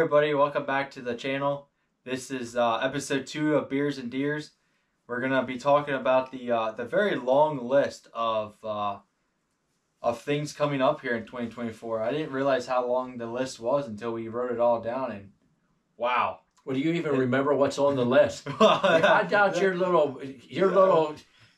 everybody, welcome back to the channel. This is episode 2 of Beers and Deers. We're gonna be talking about the very long list of things coming up here in 2024. I didn't realize how long the list was until we wrote it all down, and wow. Well, do you even remember what's on the list? I doubt your little.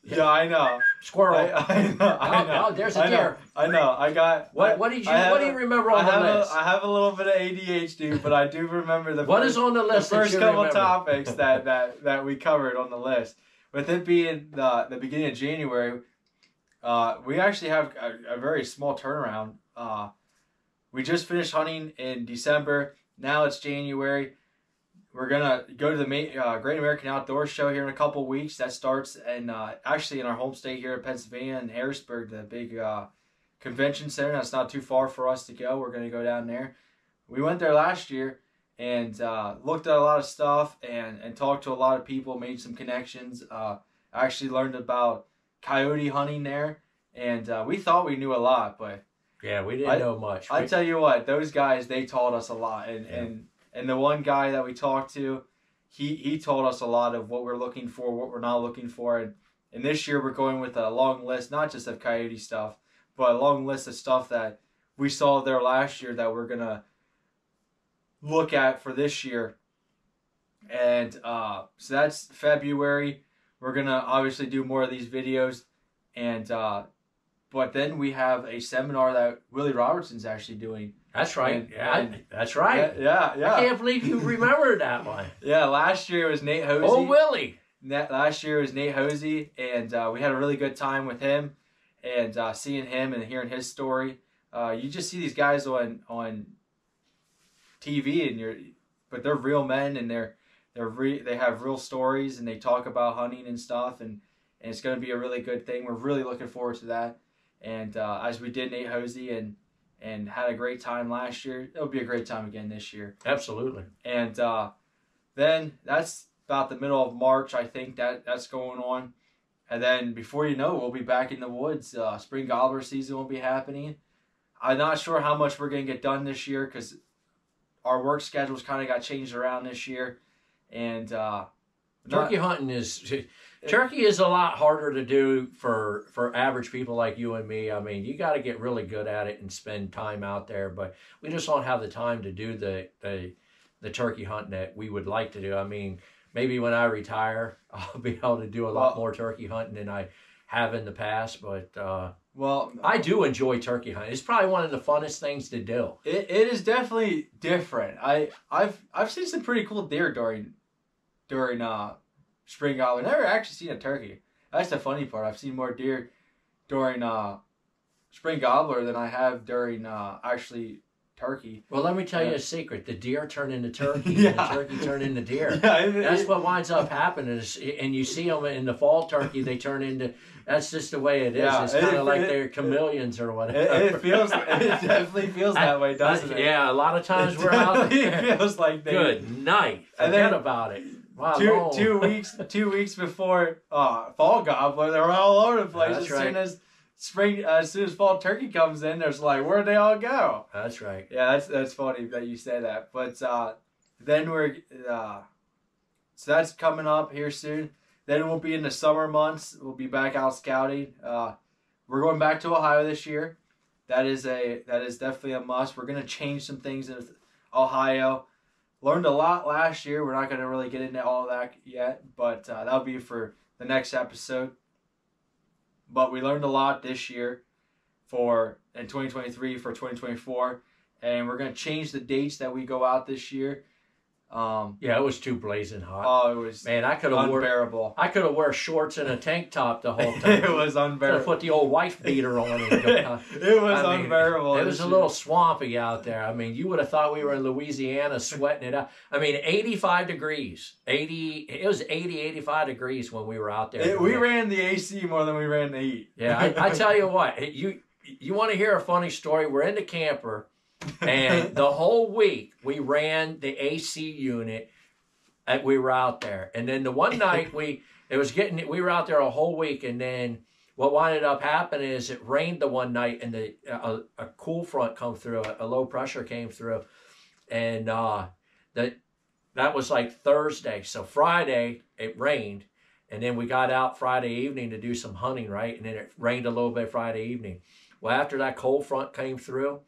Yeah, I know. Squirrel. I know. Oh, there's a deer. I know. I got. What do you remember on the list? I have a little bit of ADHD, but I do remember the what is on the list. The first couple topics that we covered on the list. With it being the beginning of January, we actually have a very small turnaround. We just finished hunting in December. Now it's January. We're gonna go to the Great American Outdoor Show here in a couple weeks. That starts actually in our home state here in Pennsylvania, in Harrisburg, the big convention center. That's not too far for us to go. We're gonna go down there. We went there last year and looked at a lot of stuff and talked to a lot of people, made some connections. I actually learned about coyote hunting there, and we thought we knew a lot, but yeah, we didn't know much. I tell you what, those guys, they taught us a lot, and the one guy that we talked to, he told us a lot of what we're looking for, what we're not looking for. And this year we're going with a long list, not just of coyote stuff, but a long list of stuff that we saw there last year that we're going to look at for this year. And so that's February. We're going to obviously do more of these videos. And but then we have a seminar that Willie Robertson's actually doing. That's right. That's right. Yeah. I can't believe you remember that one. Yeah, last year it was Nate Hosey. Oh, Willie. Last year it was Nate Hosey, and we had a really good time with him, and seeing him and hearing his story. You just see these guys on TV, but they're real men, and they have real stories, and they talk about hunting and stuff, and it's going to be a really good thing. We're really looking forward to that, and as we did Nate Hosey and had a great time last year, it'll be a great time again this year. Absolutely. And then that's about the middle of March, I think that's going on. And then before you know, we'll be back in the woods. Spring gobbler season will be happening. I'm not sure how much we're going to get done this year because our work schedules kind of got changed around this year. And turkey hunting is a lot harder to do for average people like you and me. I mean, you got to get really good at it and spend time out there, but we just don't have the time to do the turkey hunting that we would like to do. I mean, maybe when I retire, I'll be able to do a lot more turkey hunting than I have in the past, but I do enjoy turkey hunting. It's probably one of the funnest things to do. It is definitely different. I've seen some pretty cool deer during spring gobbler. I've never actually seen a turkey. That's the funny part. I've seen more deer during spring gobbler than I have during actually turkey. Well, let me tell you a secret. The deer turn into turkey, and the turkey turn into deer. That's what winds up happening. And you see them in the fall turkey, they turn into... That's just the way it is. Yeah, it's kind of like they're chameleons or whatever. It definitely feels that way, doesn't it? Yeah, a lot of times we're out there. It feels like good night. Forget about it. Wow, 2 weeks before fall gobbler, they were all over the place. As soon as fall turkey comes in, there's like, where'd they all go? That's right. Yeah, that's funny that you say that. But then so that's coming up here soon. Then we'll be in the summer months. We'll be back out scouting. We're going back to Ohio this year. That is definitely a must. We're gonna change some things in Ohio. Learned a lot last year. We're not going to really get into all of that yet, but that'll be for the next episode. But we learned a lot this year in 2023 for 2024, and we're going to change the dates that we go out this year. Yeah, it was too blazing hot. Oh, it was, man, I could have unbearable. I could have wore shorts and a tank top the whole time. It was unbearable. Could have put the old wife beater on. It was unbearable. It was a little swampy out there. I mean, you would have thought we were in Louisiana sweating it out. I mean, 85 degrees. It was 80, 85 degrees when we were out there. We ran the AC more than we ran the heat. Yeah, I tell you what, you want to hear a funny story? We're in the camper. And the whole week we ran the AC unit. We were out there, and then the one night we were out there a whole week, and then what wound up happening is it rained the one night, and a cool front come through, a low pressure came through, and that was like Thursday. So Friday it rained, and then we got out Friday evening to do some hunting, right? And then it rained a little bit Friday evening. Well, after that cold front came through,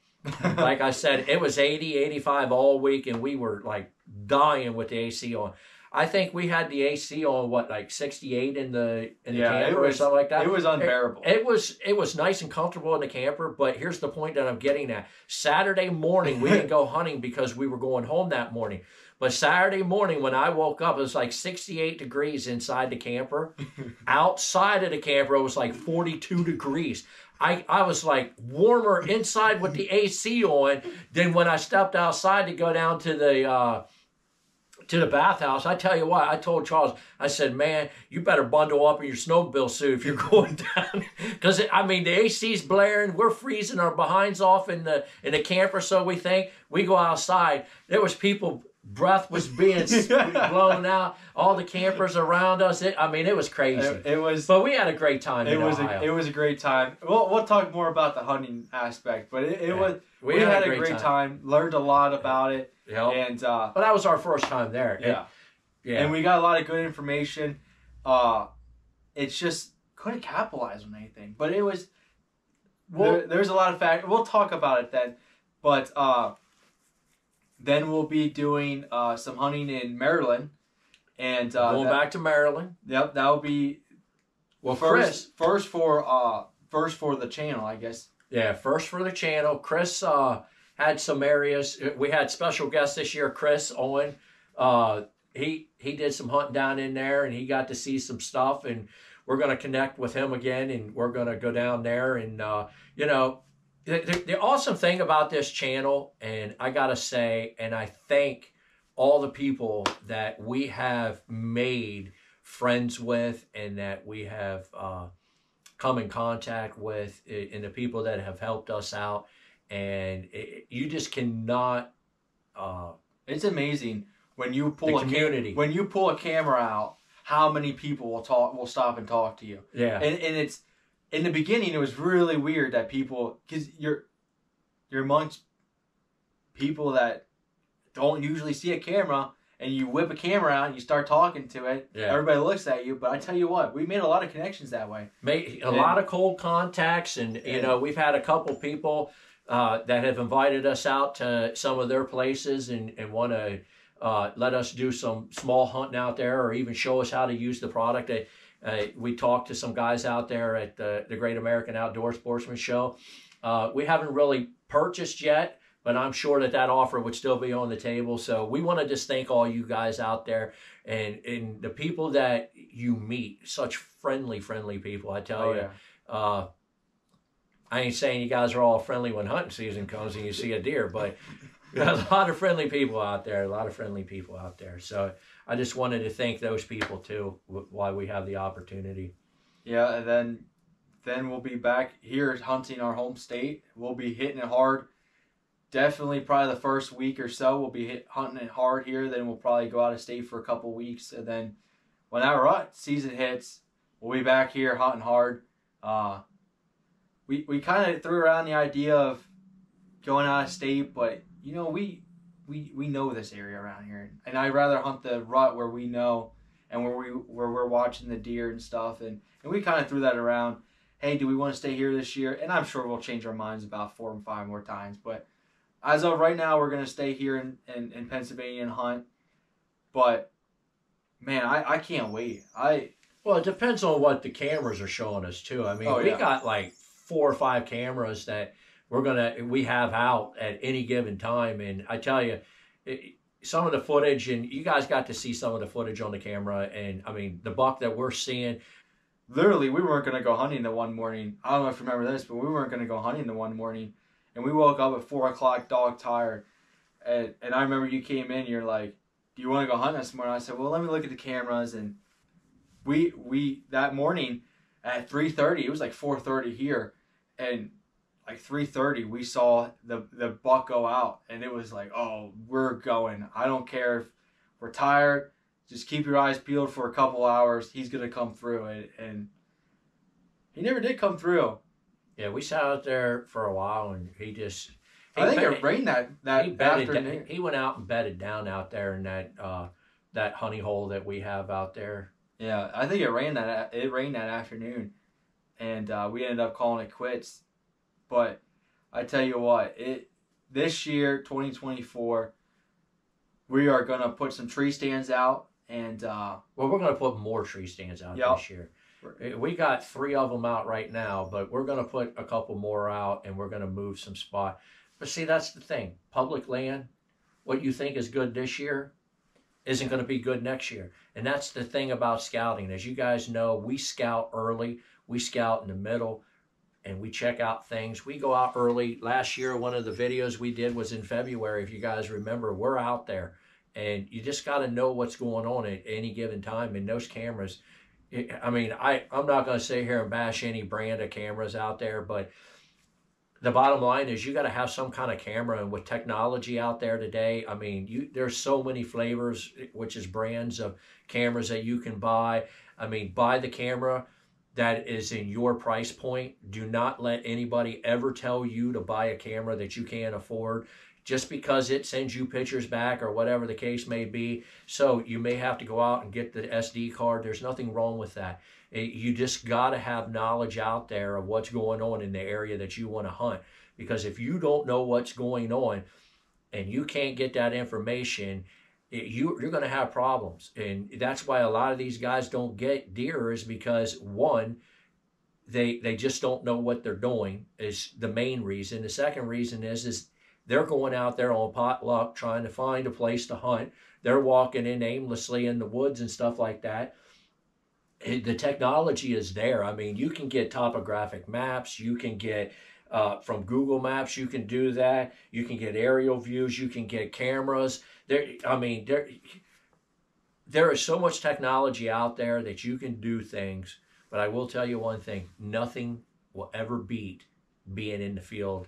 like I said, it was 80, 85 all week, and we were like dying with the AC on. I think we had the AC on like 68 in the camper or something like that. It was unbearable. It was nice and comfortable in the camper, but here's the point that I'm getting at. Saturday morning we didn't go hunting because we were going home that morning. But Saturday morning when I woke up, it was like 68 degrees inside the camper. Outside of the camper, it was like 42 degrees. I was like warmer inside with the AC on than when I stepped outside to go down to the bathhouse. I tell you what, I told Charles, I said, man, you better bundle up in your snowmobile suit if you're going down. Because, I mean, the AC's blaring. We're freezing our behinds off in the camper, so we think. We go outside. There was people, breath was being blown out. All the campers around us. It was crazy. It was. But we had a great time in Ohio. It was a great time. We'll talk more about the hunting aspect, but we had a great time. Learned a lot about it. Yep. And but that was our first time there. Yeah. And we got a lot of good information. It's just couldn't capitalize on anything. But it was there's a lot of factors. We'll talk about it then. But then we'll be doing some hunting in Maryland. And going back to Maryland. Yep, that will be first for the channel, I guess. Yeah, first for the channel. Chris had some areas. We had special guests this year, Chris Owen. He did some hunting down in there, and he got to see some stuff. And we're going to connect with him again, and we're going to go down there. And the awesome thing about this channel, and I got to say, and I thank all the people that we have made friends with, and that we have come in contact with, and the people that have helped us out. And you just cannot. It's amazing when you pull when you pull a camera out, how many people will stop and talk to you. Yeah, and it's in the beginning it was really weird that people, because you're amongst people that don't usually see a camera, and you whip a camera out and you start talking to it. Yeah. Everybody looks at you, but I tell you what, we made a lot of connections that way. Made a lot of cold contacts, and we've had a couple people that have invited us out to some of their places and want to let us do some small hunting out there, or even show us how to use the product. We talked to some guys out there at the Great American Outdoor Sportsman Show. We haven't really purchased yet, but I'm sure that offer would still be on the table. So we want to just thank all you guys out there, and the people that you meet, such friendly people. I tell you. Yeah. I ain't saying you guys are all friendly when hunting season comes and you see a deer, but there's a lot of friendly people out there, So I just wanted to thank those people too, while we have the opportunity. Yeah, and then we'll be back here hunting our home state. We'll be hitting it hard. Definitely probably the first week or so we'll be hunting it hard here. Then we'll probably go out of state for a couple weeks. And then when that rut season hits, we'll be back here hunting hard. We kind of threw around the idea of going out of state, but we know this area around here, and I'd rather hunt the rut where we know and where we're watching the deer and stuff, and we kind of threw that around. Hey, do we want to stay here this year? And I'm sure we'll change our minds about 4 and 5 more times, but as of right now, we're going to stay here in Pennsylvania and hunt. But man, I can't wait. Well, it depends on what the cameras are showing us too. I mean, we got like 4 or 5 cameras that we have out at any given time, and I tell you, some of the footage, and you guys got to see some of the footage on the camera, and I mean, the buck that we're seeing. Literally, we weren't going to go hunting the one morning. I don't know if you remember this, but we weren't going to go hunting the one morning, and we woke up at 4 o'clock, dog tired, and I remember you came in. You're like, "Do you want to go hunting this morning?" I said, "Well, let me look at the cameras," and we that morning at 3:30, it was like 4:30 here, and like 3:30, we saw the buck go out, and it was like, oh, we're going. I don't care if we're tired. Just keep your eyes peeled for a couple hours. He's going to come through it. And he never did come through. Yeah, we sat out there for a while, and I think it rained that afternoon. He went out and bedded down out there in that honey hole that we have out there. Yeah, I think it rained that afternoon, and we ended up calling it quits. But I tell you what, this year 2024, we are gonna put some tree stands out, and we're gonna put more tree stands out this year. We got 3 of them out right now, but we're gonna put a couple more out, and we're gonna move some spot. But see, that's the thing. Public land, what you think is good this year isn't going to be good next year. And that's the thing about scouting. As you guys know, we scout early, we scout in the middle, and we check out things. We go out early. Last year, one of the videos we did was in February, if you guys remember. We're out there, and you just got to know what's going on at any given time. And those cameras, I mean, I'm not going to sit here and bash any brand of cameras out there, but the bottom line is you got to have some kind of camera, and with technology out there today, I mean, there's so many flavors, which is brands of cameras that you can buy. I mean, buy the camera that is in your price point. Do not let anybody ever tell you to buy a camera that you can't afford just because it sends you pictures back or whatever the case may be. So you may have to go out and get the SD card. There's nothing wrong with that. You just got to have knowledge out there of what's going on in the area that you want to hunt. Because if you don't know what's going on and you can't get that information, you're going to have problems. And that's why a lot of these guys don't get deer, is because, one, they just don't know what they're doing is the main reason. The second reason is they're going out there on potluck trying to find a place to hunt. They're walking in aimlessly in the woods and stuff like that. The technology is there. I mean, you can get topographic maps. You can get from Google Maps. You can do that. You can get aerial views. You can get cameras. There is so much technology out there that you can do things. But I will tell you one thing: nothing will ever beat being in the field.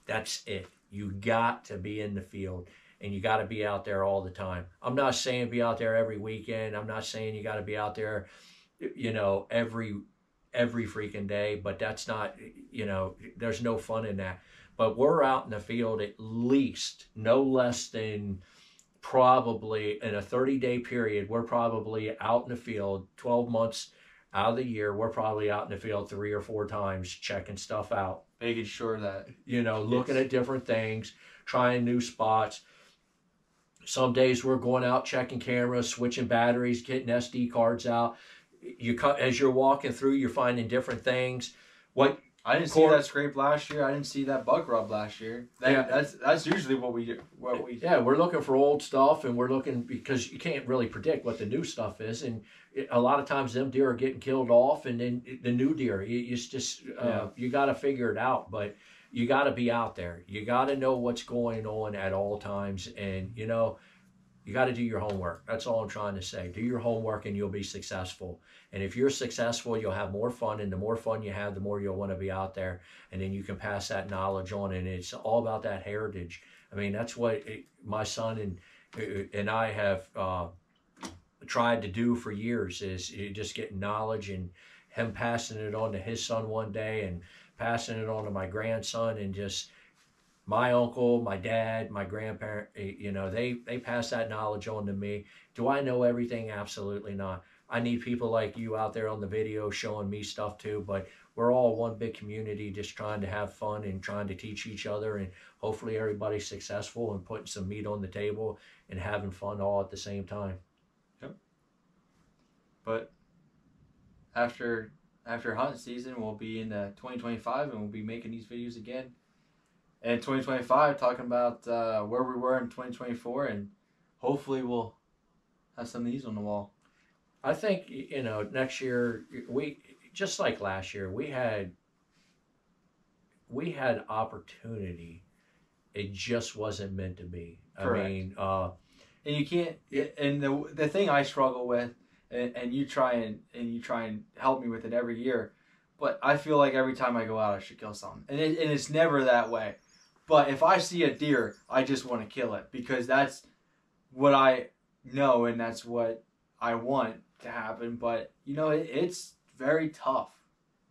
That's it. You got to be in the field. And you got to be out there all the time. I'm not saying be out there every weekend. I'm not saying you got to be out there, every freaking day. But that's not, there's no fun in that. But we're out in the field at least no less than probably in a 30-day period. We're probably out in the field 12 months out of the year. We're probably out in the field 3 or 4 times checking stuff out. Making sure that, looking at different things, trying new spots. Some days we're going out checking cameras, switching batteries, getting SD cards out. As you're walking through, you're finding different things. I didn't see that scrape last year. I didn't see that bug rub last year. That's usually what we do. Yeah, we're looking for old stuff, and we're looking because you can't really predict what the new stuff is, and a lot of times them deer are getting killed off, and then the new deer. It's just you got to figure it out, but you got to be out there. You got to know what's going on at all times, and you got to do your homework. That's all I'm trying to say. Do your homework and you'll be successful. And if you're successful, you'll have more fun, and the more fun you have, the more you'll want to be out there, and then you can pass that knowledge on, and it's all about that heritage. I mean, that's what my son and I have tried to do for years, is just get knowledge, and him passing it on to his son one day and passing it on to my grandson, and just my uncle, my dad, my grandparent, they pass that knowledge on to me. Do I know everything? Absolutely not. I need people like you out there on the video showing me stuff too, but we're all one big community just trying to have fun and trying to teach each other, and hopefully everybody's successful and putting some meat on the table and having fun all at the same time. Yep. But after hunting season, we'll be in 2025, and we'll be making these videos again. And 2025, talking about where we were in 2024, and hopefully we'll have some of these on the wall. I think, next year, we, just like last year, we had opportunity. It just wasn't meant to be. Correct. I mean, and you can't, and the thing I struggle with, and you try and help me with it every year, but I feel like every time I go out, I should kill something. And it's never that way. But if I see a deer, I just want to kill it, because that's what I know, and that's what I want to happen. But, it's very tough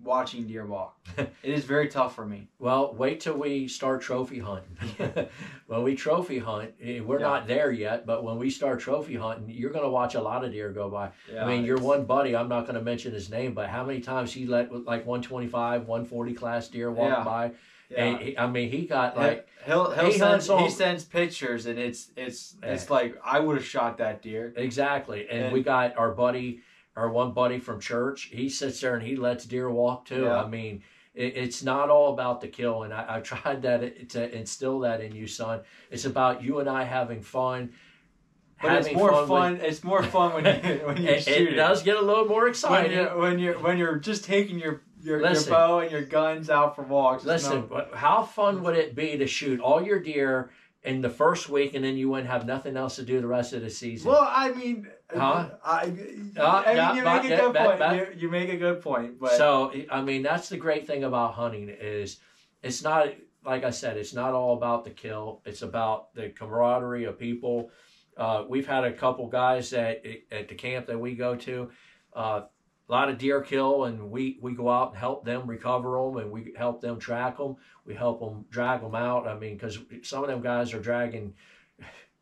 watching deer walk. It is very tough for me. Well, wait till we start trophy hunting. When we trophy hunt, we're not there yet, but when we start trophy hunting, you're going to watch a lot of deer go by. Yeah, I mean, your one buddy, I'm not going to mention his name, but how many times he let like 125, 140 class deer walk by? Yeah. And he got like he sends pictures, and it's like I would have shot that deer. Exactly. And we got our one buddy from church. He sits there and he lets deer walk too. Yeah. I mean, it's not all about the kill, and I've tried to instill that in you, son. It's about you and I having fun. But it's more fun. It's more fun when you shoot. It does get a little more exciting when you're just taking your bow and your guns out for walks. Listen, how fun would it be to shoot all your deer in the first week, and then you wouldn't have nothing else to do the rest of the season? Well, I mean, you make a good point. You make a good point. But so, I mean, that's the great thing about hunting is it's not, like I said, it's not all about the kill. It's about the camaraderie of people. We've had a couple guys at the camp that we go to. A lot of deer kill, and we go out and help them recover them, and we help them track them. We help them drag them out. I mean, because some of them guys are dragging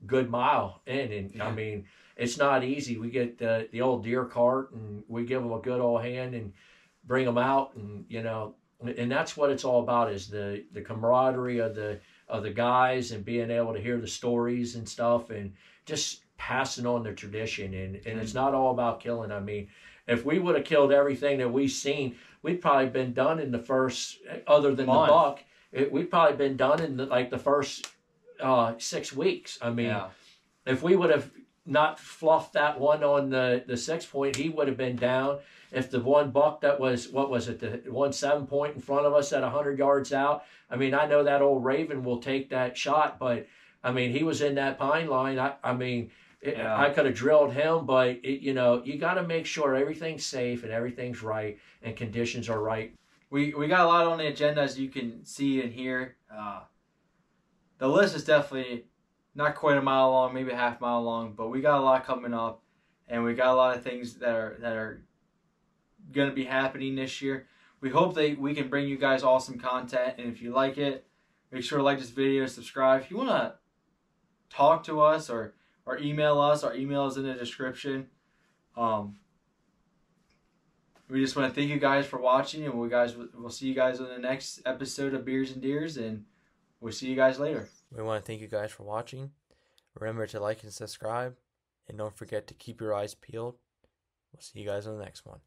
good mile in, and I mean, it's not easy. We get the old deer cart, and we give them a good old hand and bring them out, and and that's what it's all about, is the camaraderie of the guys, and being able to hear the stories and stuff, and just passing on the tradition. And it's not all about killing. I mean, if we would have killed everything that we've seen, we'd probably been done in the first, other than the buck, we'd probably been done in the first 6 weeks. I mean, if we would have not fluffed that one on the 6 point, he would have been down. If the one buck that was, the 1 7 point in front of us at 100 yards out, I mean, I know that old Raven will take that shot, but I mean, he was in that pine line. I mean, I could have drilled him, but you got to make sure everything's safe and everything's right and conditions are right. We got a lot on the agenda, as you can see and hear. The list is definitely not quite a mile long, maybe a half mile long, but we got a lot coming up, and we got a lot of things that are going to be happening this year. We hope that we can bring you guys awesome content, and if you like it, make sure to like this video, subscribe. If you want to talk to us or email us, our email is in the description. We just want to thank you guys for watching, and we'll see you guys on the next episode of Beers and Deers, and we'll see you guys later. We want to thank you guys for watching. Remember to like and subscribe, and don't forget to keep your eyes peeled. We'll see you guys on the next one.